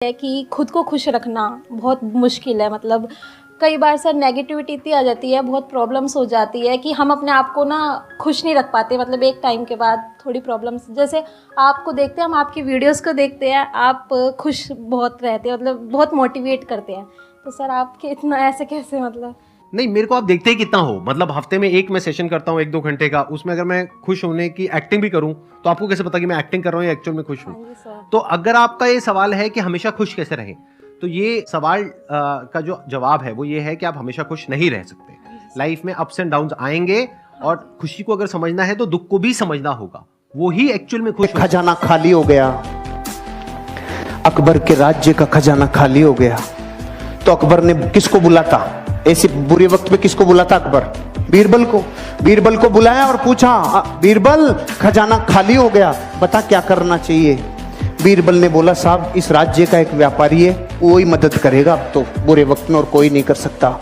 है कि खुद को खुश रखना बहुत मुश्किल है। मतलब कई बार सर नेगेटिविटी इतनी आ जाती है, बहुत प्रॉब्लम्स हो जाती है कि हम अपने आप को ना खुश नहीं रख पाते। मतलब एक टाइम के बाद थोड़ी प्रॉब्लम्स, जैसे आपको देखते हैं, हम आपकी वीडियोस को देखते हैं, आप खुश बहुत रहते हैं, मतलब बहुत मोटिवेट करते हैं। तो सर आपके इतना ऐसे कैसे? मतलब नहीं, मेरे को आप देखते ही कितना हो, मतलब हफ्ते में एक मैं सेशन करता हूँ 1-2 घंटे का, उसमें अगर मैं खुश होने की एक्टिंग भी करूँ तो आपको कैसे पता कि मैं एक्टिंग कर रहा हूँ या एक्चुअल में खुश हूँ? तो अगर आपका ये सवाल है कि हमेशा खुश कैसे रहें, तो ये सवाल का जो जवाब है वो ये है कि आप हमेशा खुश नहीं रह सकते। लाइफ में अप्स एंड डाउन्स आएंगे और खुशी को अगर समझना है तो दुख को भी समझना होगा, वो ही एक्चुअल में खुश। खजाना खाली हो गया, अकबर के राज्य का खजाना खाली हो गया, तो अकबर ने किसको बुलाता? ऐसे बुरे वक्त में किसको बुलाता अकबर? बीरबल को। बीरबल को बुलाया और पूछा, बीरबल खजाना खाली हो गया, बता क्या करना चाहिए? बीरबल ने बोला, साहब इस राज्य का एक व्यापारी है, वो ही मदद करेगा अब तो बुरे वक्त में, और कोई नहीं कर सकता।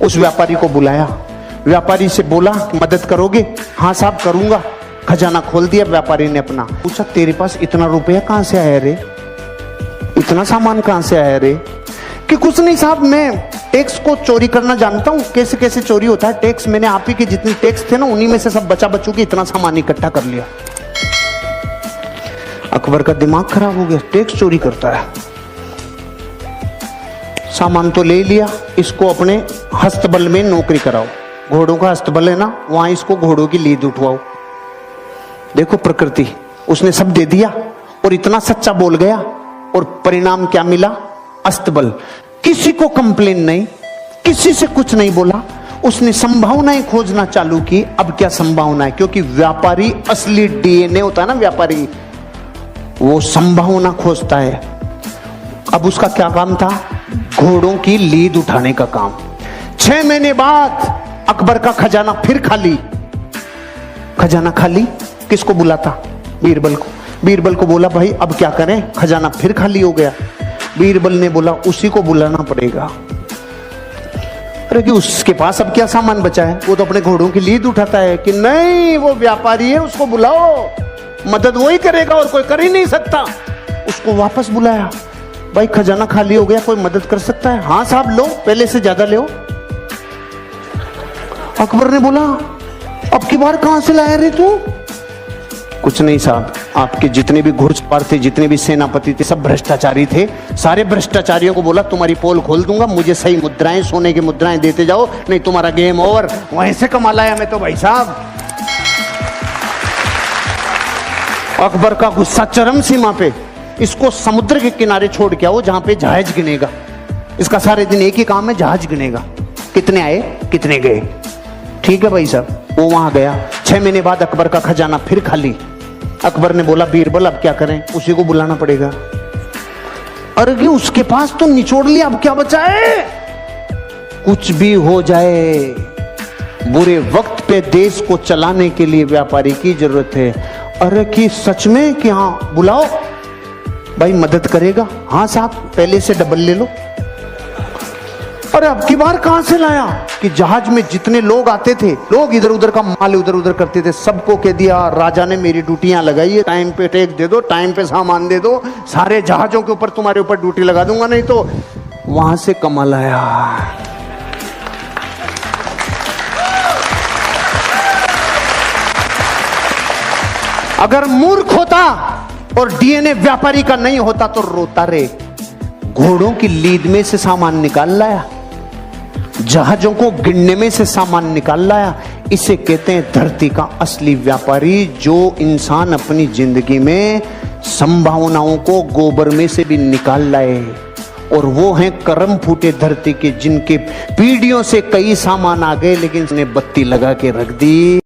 उस व्यापारी को बुलाया, व्यापारी से बोला मदद करोगे? हाँ साहब करूंगा। खजाना खोल दिया व्यापारी ने अपना। पूछा, तेरे पास इतना रुपया कहां से आया रे, इतना सामान कहां से आया रे? कि कुछ नहीं साहब, मैं टैक्स को चोरी करना जानता हूँ, कैसे कैसे चोरी होता है टैक्स, मैंने आप ही के जितने टैक्स थे ना उन्हीं में से सब बचा बचू के इतना सामान इकट्ठा कर लिया। अकबर का दिमाग खराब हो गया, टैक्स चोरी करता है। सामान तो ले लिया, इसको अपने हस्तबल में नौकरी कराओ, घोड़ों का हस्तबल है ना, वहां इसको घोड़ों की लीद उठवाओ। देखो प्रकृति, उसने सब दे दिया और इतना सच्चा बोल गया, और परिणाम क्या मिला? अस्तबल। किसी को कंप्लेन नहीं, किसी से कुछ नहीं बोला, उसने संभावनाएं खोजना चालू की। अब क्या संभावना है? क्योंकि व्यापारी असली डीएनए होता है ना, व्यापारी वो संभावना खोजता है। अब उसका क्या काम था? घोड़ों की लीद उठाने का काम। 6 महीने बाद अकबर का खजाना फिर खाली। खजाना खाली, किसको बुलाता? बीरबल को। बीरबल को बोला, भाई अब क्या करें, खजाना फिर खाली हो गया। बीरबल ने बोला, उसी को बुलाना पड़ेगा। अरे कि उसके पास अब क्या सामान बचा है, वो तो अपने घोड़ों की लीद उठाता है। कि नहीं, वो व्यापारी है, उसको बुलाओ, मदद वही करेगा और कोई कर ही नहीं सकता। उसको वापस बुलाया, भाई खजाना खाली हो गया, कोई मदद कर सकता है? हाँ साहब लो, पहले से ज्यादा लो। अकबर ने बोला, अब की बार कहां से लाया रे तू? कुछ नहीं साहब, आपके जितने भी घुड़सवार थे, जितने भी सेनापति थे, सब भ्रष्टाचारी थे। सारे भ्रष्टाचारियों को बोला तुम्हारी पोल खोल दूंगा, मुझे सही मुद्राएं, सोने की मुद्राएं देते जाओ, नहीं तुम्हारा गेम ओवर। वहीं से कमा लाया मैं तो भाई साहब। अकबर का गुस्सा चरम सीमा पे। इसको समुद्र के किनारे छोड़ के आओ जहां पे जहाज गिनेगा। इसका सारे दिन एक ही काम है, जहाज गिनेगा, कितने आए कितने गए। ठीक है भाई साहब, वो वहां गया। 6 महीने बाद अकबर का खजाना फिर खाली। अकबर ने बोला, बीरबल अब क्या करें? उसी को बुलाना पड़ेगा। अरे उसके पास तो निचोड़ लिया, अब क्या बचा है? कुछ भी हो जाए, बुरे वक्त पे देश को चलाने के लिए व्यापारी की जरूरत है। अरे कि सच में? कि हाँ बुलाओ, भाई मदद करेगा? हाँ साहब, पहले से डबल ले लो। अरे अब की बार कहां से लाया? कि जहाज में जितने लोग आते थे, लोग इधर उधर का माल इधर उधर करते थे, सबको कह दिया राजा ने मेरी ड्यूटियां लगाई है, टाइम पे टैक्स दे दो, टाइम पे सामान दे दो, सारे जहाजों के ऊपर तुम्हारे ऊपर ड्यूटी लगा दूंगा, नहीं तो। वहां से कमाल आया। अगर मूर्ख होता और डीएनए व्यापारी का नहीं होता तो रोता रे। घोड़ों की लीद में से सामान निकाल लाया, जहाजों को गिनने में से सामान निकाल लाया। इसे कहते हैं धरती का असली व्यापारी, जो इंसान अपनी जिंदगी में संभावनाओं को गोबर में से भी निकाल लाए। और वो हैं करम फूटे धरती के, जिनके पीढ़ियों से कई सामान आ गए लेकिन उसने बत्ती लगा के रख दी।